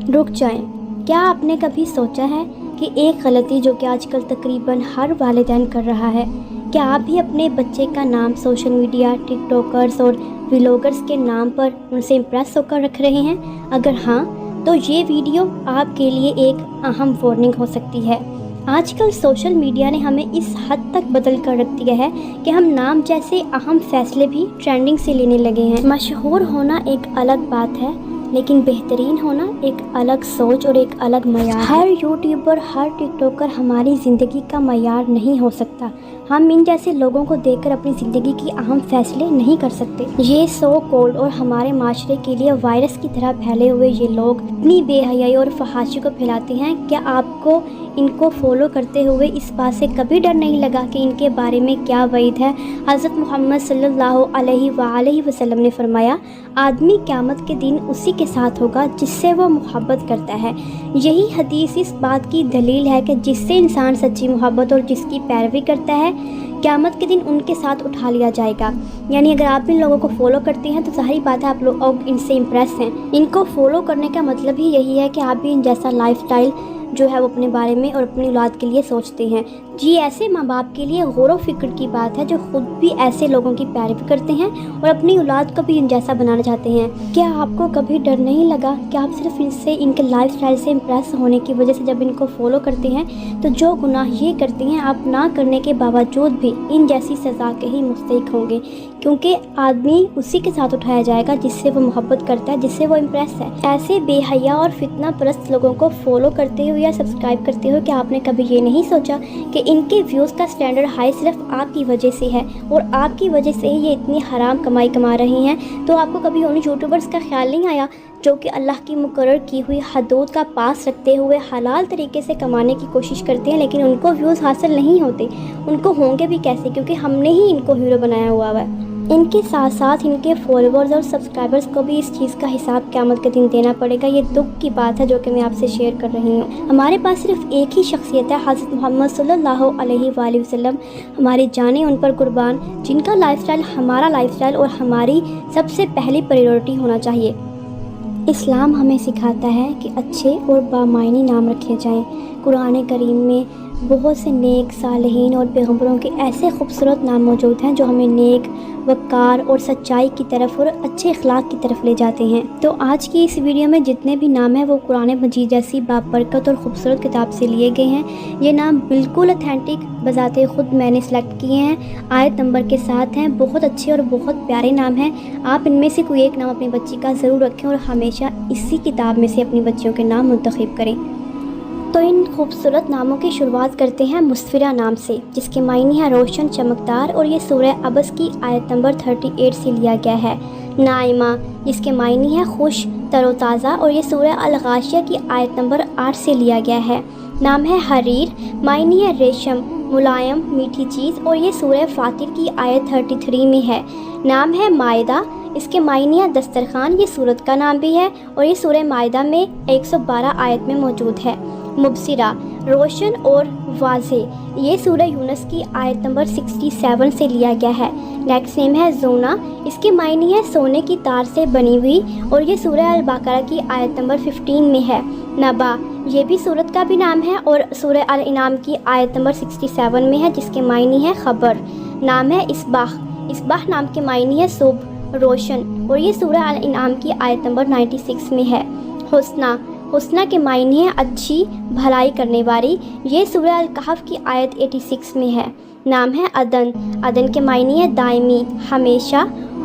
رک جائیں، کیا آپ نے کبھی سوچا ہے کہ ایک غلطی جو کہ آج کل تقریباً ہر والدین کر رہا ہے، کیا آپ بھی اپنے بچے کا نام سوشل میڈیا، ٹک ٹاکرز اور ولاگرز کے نام پر ان سے امپریس ہو کر رکھ رہے ہیں؟ اگر ہاں تو یہ ویڈیو آپ کے لیے ایک اہم وارننگ ہو سکتی ہے۔ آج کل سوشل میڈیا نے ہمیں اس حد تک بدل کر رکھ دیا ہے کہ ہم نام جیسے اہم فیصلے بھی ٹرینڈنگ سے لینے لگے ہیں۔ مشہور ہونا ایک الگ بات ہے، لیکن بہترین ہونا ایک الگ سوچ اور ایک الگ معیار۔ ہر یوٹیوبر، ہر ٹک ٹاکر ہماری زندگی کا معیار نہیں ہو سکتا۔ ہم ان جیسے لوگوں کو دیکھ کر اپنی زندگی کی اہم فیصلے نہیں کر سکتے۔ یہ سو کولڈ اور ہمارے معاشرے کے لیے وائرس کی طرح پھیلے ہوئے یہ لوگ اتنی بے حیائی اور فحاشی کو پھیلاتے ہیں، کیا آپ کو ان کو فالو کرتے ہوئے اس بات سے کبھی ڈر نہیں لگا کہ ان کے بارے میں کیا وعید ہے؟ حضرت محمد صلی اللہ علیہ وآلہ وسلم نے فرمایا، آدمی قیامت کے دن اسی کے ساتھ ہوگا جس سے وہ محبت کرتا ہے۔ یہی حدیث اس بات کی دلیل ہے کہ جس سے انسان سچی محبت اور جس کی پیروی کرتا ہے، قیامت کے دن ان کے ساتھ اٹھا لیا جائے گا۔ یعنی اگر آپ ان لوگوں کو فالو کرتے ہیں تو ظاہری بات ہے آپ لوگ ان سے امپریس ہیں۔ ان کو فالو کرنے کا مطلب ہی یہی ہے کہ آپ بھی ان جیسا لائف سٹائل جو ہے وہ اپنے بارے میں اور اپنی اولاد کے لیے سوچتے ہیں۔ جی ایسے ماں باپ کے لیے غور و فکر کی بات ہے جو خود بھی ایسے لوگوں کی پیروی کرتے ہیں اور اپنی اولاد کو بھی ان جیسا بنانا چاہتے ہیں۔ کیا آپ کو کبھی ڈر نہیں لگا کہ آپ صرف ان کے لائف سٹائل سے امپریس ہونے کی وجہ سے جب ان کو فالو کرتے ہیں تو جو گناہ یہ کرتے ہیں آپ نہ کرنے کے باوجود بھی ان جیسی سزا کے ہی مستحق ہوں گے، کیونکہ آدمی اسی کے ساتھ اٹھایا جائے گا جس سے وہ محبت کرتا ہے، جس سے وہ امپریس ہے۔ ایسے بے حیا اور فتنہ پرست لوگوں کو فالو کرتے ہوئے یا سبسکرائب کرتے ہوئے کیا آپ نے کبھی یہ نہیں سوچا کہ ان کے ویوز کا سٹینڈرڈ ہائی صرف آپ کی وجہ سے ہے اور آپ کی وجہ سے ہی یہ اتنی حرام کمائی کما رہی ہیں؟ تو آپ کو کبھی ان یوٹیوبرز کا خیال نہیں آیا جو کہ اللہ کی مقرر کی ہوئی حدود کا پاس رکھتے ہوئے حلال طریقے سے کمانے کی کوشش کرتے ہیں، لیکن ان کو ویوز حاصل نہیں ہوتے؟ ان کو ہوں گے بھی کیسے؟ کیونکہ ہم نے ہی ان کو ہیرو بنایا ہوا ہے۔ ان کے ساتھ ساتھ ان کے فالوورز اور سبسکرائبرز کو بھی اس چیز کا حساب قیامت کے دن دینا پڑے گا۔ یہ دکھ کی بات ہے جو کہ میں آپ سے شیئر کر رہی ہوں۔ ہمارے پاس صرف ایک ہی شخصیت ہے، حضرت محمد صلی اللہ علیہ وآلہ وسلم، ہماری جانیں ان پر قربان، جن کا لائف سٹائل ہمارا لائف سٹائل اور ہماری سب سے پہلی پریورٹی ہونا چاہیے۔ اسلام ہمیں سکھاتا ہے کہ اچھے اور بامعنی نام رکھے جائیں۔ قرآن کریم میں بہت سے نیک، صالحین اور پیغمبروں کے ایسے خوبصورت نام موجود ہیں جو ہمیں نیک، وقار اور سچائی کی طرف اور اچھے اخلاق کی طرف لے جاتے ہیں۔ تو آج کی اس ویڈیو میں جتنے بھی نام ہیں وہ قرآن مجید جیسی بابرکت اور خوبصورت کتاب سے لیے گئے ہیں۔ یہ نام بالکل اتھینٹک بذات خود میں نے سلیکٹ کیے ہیں، آیت نمبر کے ساتھ ہیں، بہت اچھے اور بہت پیارے نام ہیں۔ آپ ان میں سے کوئی ایک نام اپنی بچی کا ضرور رکھیں اور ہمیشہ اسی کتاب میں سے اپنی بچیوں کے نام منتخب کریں۔ تو ان خوبصورت ناموں کی شروعات کرتے ہیں مسفرہ نام سے، جس کے معنی ہے روشن، چمکدار، اور یہ سورہ عبس کی آیت نمبر 38 سے لیا گیا ہے۔ نائمہ، جس کے معنی ہے خوش، تر و تازہ، اور یہ سورہ الغاشیہ کی آیت نمبر 8 سے لیا گیا ہے۔ نام ہے حریر، معنی ہے ریشم، ملائم، میٹھی چیز، اور یہ سورہ فاطر کی آیت 33 میں ہے۔ نام ہے مائدہ، اس کے معنی ہے دسترخوان، یہ سورت کا نام بھی ہے اور یہ سورہ مائدہ میں 112 آیت میں موجود ہے۔ مبصرہ، روشن اور واضح، یہ سورہ یونس کی آیت نمبر 67 سے لیا گیا ہے۔ نیکسٹ نیم ہے زونا، اس کے معنی ہے سونے کی تار سے بنی ہوئی، اور یہ سورہ البقرہ کی آیت نمبر 15 میں ہے۔ نبا، یہ بھی سورت کا بھی نام ہے اور سورہ الانعام کی آیت نمبر 67 میں ہے، جس کے معنی ہے خبر۔ نام ہے اصباح، اصباح نام کے معنی ہے صبح، روشن، اور یہ سورہ الانعام کی آیت نمبر 96 میں ہے۔ حسنہ، حسنہ کے معنی ہے اچھی، بھلائی کرنے والی، یہ سورہ الکہف کی آیت 86 میں ہے۔ نام ہے عدن، عدن کے معنی ہے دائمی، ہمیشہ،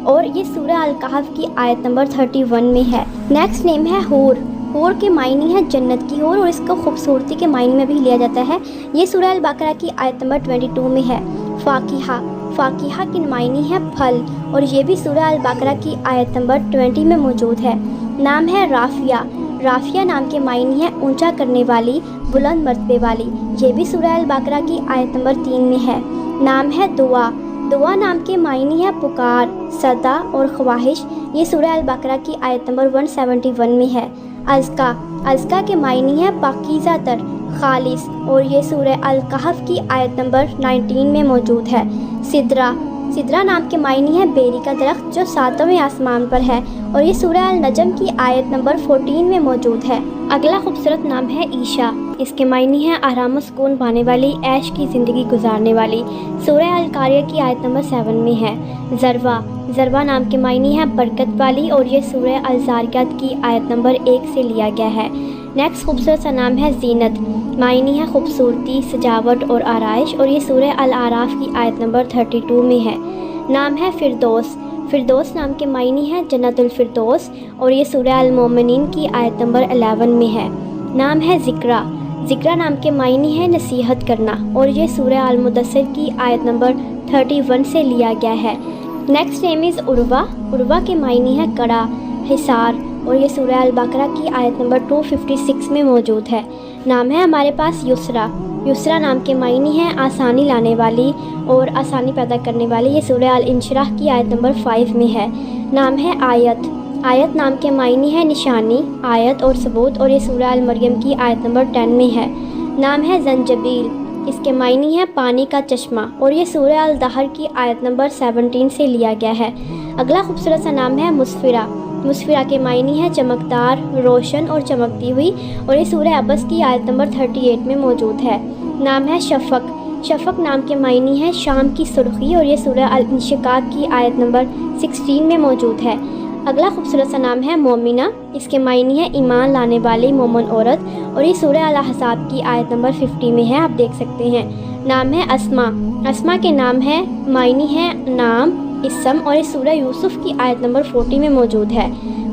اور یہ سورہ الکہف کی آیت نمبر 31 میں ہے۔ نیکسٹ نیم ہے حور، حور کے معنی ہے جنت کی حور، اور اس کو خوبصورتی کے معنی میں بھی لیا جاتا ہے۔ یہ سورہ البقرہ کی آیت نمبر 22 میں ہے۔ فاکہہ، فاکہہ کے معنی ہے پھل، اور یہ بھی سورہ البقرہ کی آیت نمبر 20 میں موجود ہے۔ نام ہے رافیہ، رافیہ نام کے معنی ہے اونچا کرنے والی، بلند مرتبے والی، یہ بھی سورہ البقرہ کی آیت نمبر 3 میں ہے۔ نام ہے دعا، دعا نام کے معنی ہے پکار، صدا اور خواہش، یہ سورہ البقرہ کی آیت نمبر 171 میں ہے۔ ازکا، ازکا کے معنی ہے پاکیزہ تر، خالص، اور یہ سورہ الکہف کی آیت نمبر 19 میں موجود ہے۔ سدرہ، سدرا نام کے معنی ہے بیری کا درخت جو 7ویں آسمان پر ہے، اور یہ سورہ النجم کی آیت نمبر 14 میں موجود ہے۔ اگلا خوبصورت نام ہے عیشا، اس کے معنی ہے آرام و سکون پانے والی، عیش کی زندگی گزارنے والی، سورہ القاریہ کی آیت نمبر 7 میں ہے۔ ذروا، ذروا نام کے معنی ہے برکت والی، اور یہ سورہ الزاریات کی آیت نمبر 1 سے لیا گیا ہے۔ نیکسٹ خوبصورت سا نام ہے زینت، معنی ہے خوبصورتی، سجاوٹ اور آرائش، اور یہ سورہ الاعراف کی آیت نمبر 32 میں ہے۔ نام ہے فردوس، فردوس نام کے معنی ہے جنت الفردوس، اور یہ سورہ المومنین کی آیت نمبر 11 میں ہے۔ نام ہے ذکرا، ذکرا نام کے معنی ہے نصیحت کرنا، اور یہ سورہ المدثر کی آیت نمبر 31 سے لیا گیا ہے۔ نیکسٹ نیم از عروہ، عروہ کے معنی ہے کڑا، حصار، اور یہ سورہ البقرہ کی آیت نمبر 256 میں موجود ہے۔ نام ہے ہمارے پاس یسرا، یسرا نام کے معنی ہے آسانی لانے والی اور آسانی پیدا کرنے والی، یہ سورہ الانشراح کی آیت نمبر 5 میں ہے۔ نام ہے آیت، آیت نام کے معنی ہے نشانی، آیت اور ثبوت، اور یہ سورہ المریم کی آیت نمبر 10 میں ہے۔ نام ہے زنجبیل، اس کے معنی ہے پانی کا چشمہ، اور یہ سورہ الدہر کی آیت نمبر 17 سے لیا گیا ہے۔ اگلا خوبصورت سا نام ہے مسفرہ، مسفرہ کے معنی ہے چمکدار، روشن اور چمکتی ہوئی، اور یہ سورہ عبس کی آیت نمبر 38 میں موجود ہے۔ نام ہے شفق، شفق نام کے معنی ہے شام کی سرخی، اور یہ سورہ الانشقاق کی آیت نمبر 16 میں موجود ہے۔ اگلا خوبصورت سا نام ہے مومنہ، اس کے معنی ہے ایمان لانے والی مومن عورت، اور یہ سورہ الاحزاب کی آیت نمبر 50 میں ہے، آپ دیکھ سکتے ہیں۔ نام ہے اسما، اسما کے نام ہے معنی ہے نام، اسم، اور یہ سورہ یوسف کی آیت نمبر 40 میں موجود ہے۔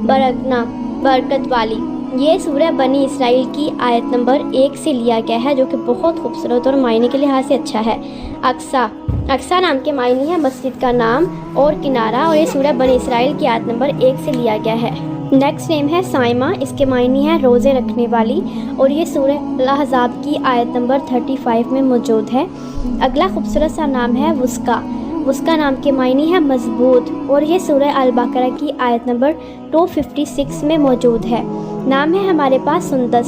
برکنا، برکت والی، یہ سورہ بنی اسرائیل کی آیت نمبر 1 سے لیا گیا ہے، جو کہ بہت خوبصورت اور معنی کے لحاظ سے اچھا ہے۔ اقصیٰ، اقصیٰ نام کے معنی ہے مسجد کا نام اور کنارہ، اور یہ سورہ بنی اسرائیل کی آیت نمبر 1 سے لیا گیا ہے۔ نیکسٹ نیم ہے سائمہ، اس کے معنی ہے روزے رکھنے والی، اور یہ سورہ الاحزاب کی آیت نمبر 35 میں موجود ہے۔ اگلا خوبصورت سا نام ہے وسقا، وسقا نام کے معنی ہے مضبوط، اور یہ سورہ البقرہ کی آیت نمبر 256 میں موجود ہے۔ نام ہے ہمارے پاس سندس،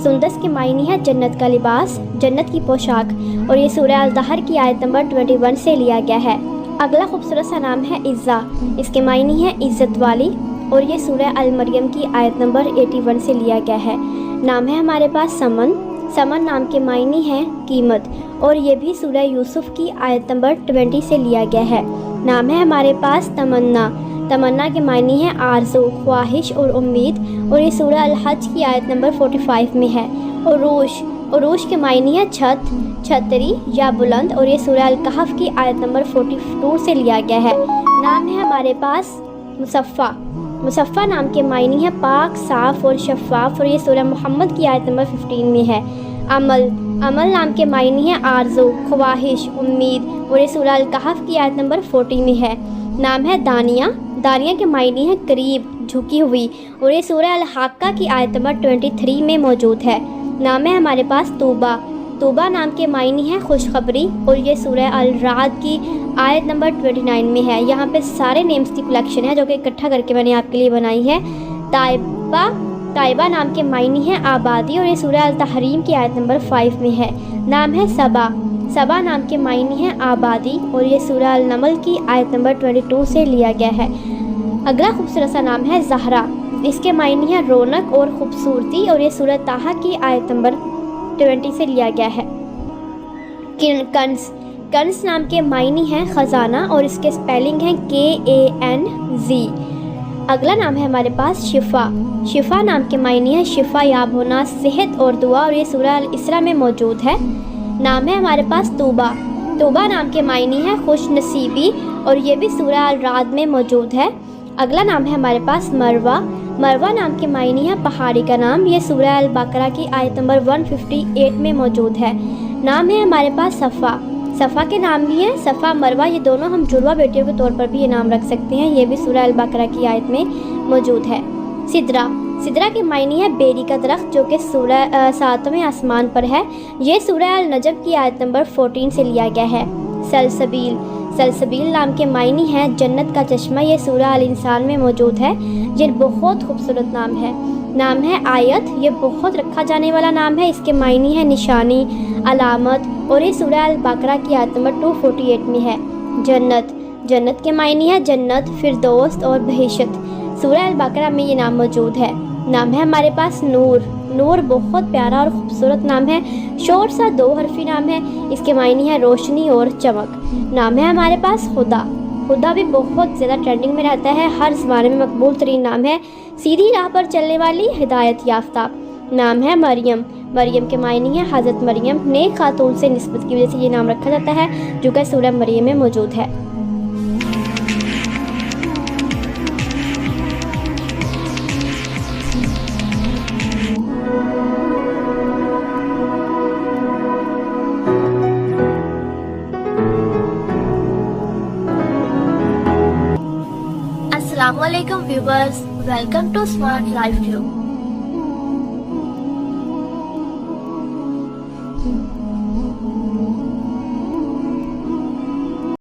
سندس کے معنی ہے جنت کا لباس، جنت کی پوشاک، اور یہ سورہ الدہر کی آیت نمبر 21 سے لیا گیا ہے۔ اگلا خوبصورت سا نام ہے عزا، اس کے معنی ہے عزت والی، اور یہ سورہ المریم کی آیت نمبر 81 سے لیا گیا ہے۔ نام ہے ہمارے پاس سمن، سمن نام کے معنی ہے قیمت، اور یہ بھی سورہ یوسف کی آیت نمبر 20 سے لیا گیا ہے۔ نام ہے ہمارے پاس تمنا، تمنا کے معنی ہے آرزو، خواہش اور امید، اور یہ سورہ الحج کی آیت نمبر 45 میں ہے۔ عروش، عروش کے معنی ہے چھت، چھتری یا بلند، اور یہ سورہ الکہف کی آیت نمبر 42 سے لیا گیا ہے۔ نام ہے ہمارے پاس مصفہ، مصفہ نام کے معنی ہے پاک، صاف اور شفاف، اور یہ سورہ محمد کی آیت نمبر 15 میں ہے۔ عمل، عمل نام کے معنی ہے آرزو، خواہش، امید، اور یہ سورہ الکہف کی آیت نمبر 40 میں ہے۔ نام ہے دانیہ، دانیہ کے معنی ہے قریب، جھکی ہوئی، اور یہ سورہ الحاقہ کی آیت نمبر 23 میں موجود ہے۔ نام ہے ہمارے پاس توبہ، توبہ نام کے معنی ہے خوشخبری، اور یہ سورہ الرعد کی آیت نمبر 29 میں ہے۔ یہاں پہ سارے نیمز کی کلیکشن ہے جو کہ اکٹھا کر کے میں نے آپ کے لیے بنائی ہے۔ طائبہ، طائبہ نام کے معنی ہے آبادی، اور یہ سورہ التحریم کی آیت نمبر 5 میں ہے۔ نام ہے سبا، سبا نام کے معنی ہے آبادی، اور یہ سورہ النمل کی آیت نمبر 22 سے لیا گیا ہے۔ اگلا خوبصورت سا نام ہے زہرا، اس کے معنی ہے رونق اور خوبصورتی، اور یہ سورہ طٰہٰ کی آیت نمبر 20 سے لیا گیا ہے۔ کنز، کنز نام کے معنی ہے خزانہ، اور اس کے سپیلنگ ہے KANZ۔ اگلا نام ہے ہمارے پاس شفا، شفا نام کے معنی ہے شفا یاب ہونا، صحت اور دعا، اور یہ سورہ الاسراء میں موجود ہے۔ نام ہے ہمارے پاس توبہ، توبہ نام کے معنی ہے خوش نصیبی، اور یہ بھی سورہ الرعد میں موجود ہے۔ اگلا نام ہے ہمارے پاس مروہ، مروہ نام کے معنی ہے پہاڑی کا نام، یہ سورہ البقرہ کی آیت نمبر 158 میں موجود ہے۔ نام ہے ہمارے پاس صفا، صفا کے نام بھی ہیں صفا، مروہ، یہ دونوں ہم جڑواں بیٹیوں کے طور پر بھی یہ نام رکھ سکتے ہیں، یہ بھی سورہ البقرہ کی آیت میں موجود ہے۔ سدرا، سدرا کے معنی ہے بیری کا درخت، جو کہ سورہ 7ویں آسمان پر ہے، یہ سورہ النجم کی آیت نمبر 14 سے لیا گیا ہے۔ سلسبیل، سلسبیل نام کے معنی ہے جنت کا چشمہ، یہ سورہ الانسان میں موجود ہے، یہ بہت خوبصورت نام ہے۔ نام ہے آیت، یہ بہت رکھا جانے والا نام ہے، اس کے معنی ہے نشانی، علامت، اور یہ سورہ البقرہ کی آیت نمبر 248 میں ہے۔ جنت، جنت کے معنی ہے جنت، فردوس اور بہشت۔ سورہ البقرہ میں یہ نام موجود ہے۔ نام ہے ہمارے پاس نور۔ نور بہت پیارا اور خوبصورت نام ہے، شور سا 2 حرفی نام ہے، اس کے معنی ہے روشنی اور چمک۔ نام ہے ہمارے پاس خدا۔ خدا بھی بہت زیادہ ٹرینڈنگ میں رہتا ہے، ہر زمانے میں مقبول ترین نام ہے، سیدھی راہ پر چلنے والی، ہدایت یافتہ۔ نام ہے مریم۔ مریم کے معنی ہے حضرت مریم، نیک خاتون سے نسبت کی وجہ سے یہ نام رکھا جاتا ہے، جو کہ سورہ مریم میں موجود ہے۔ السلام علیکم viewers, welcome to Smart Life tube.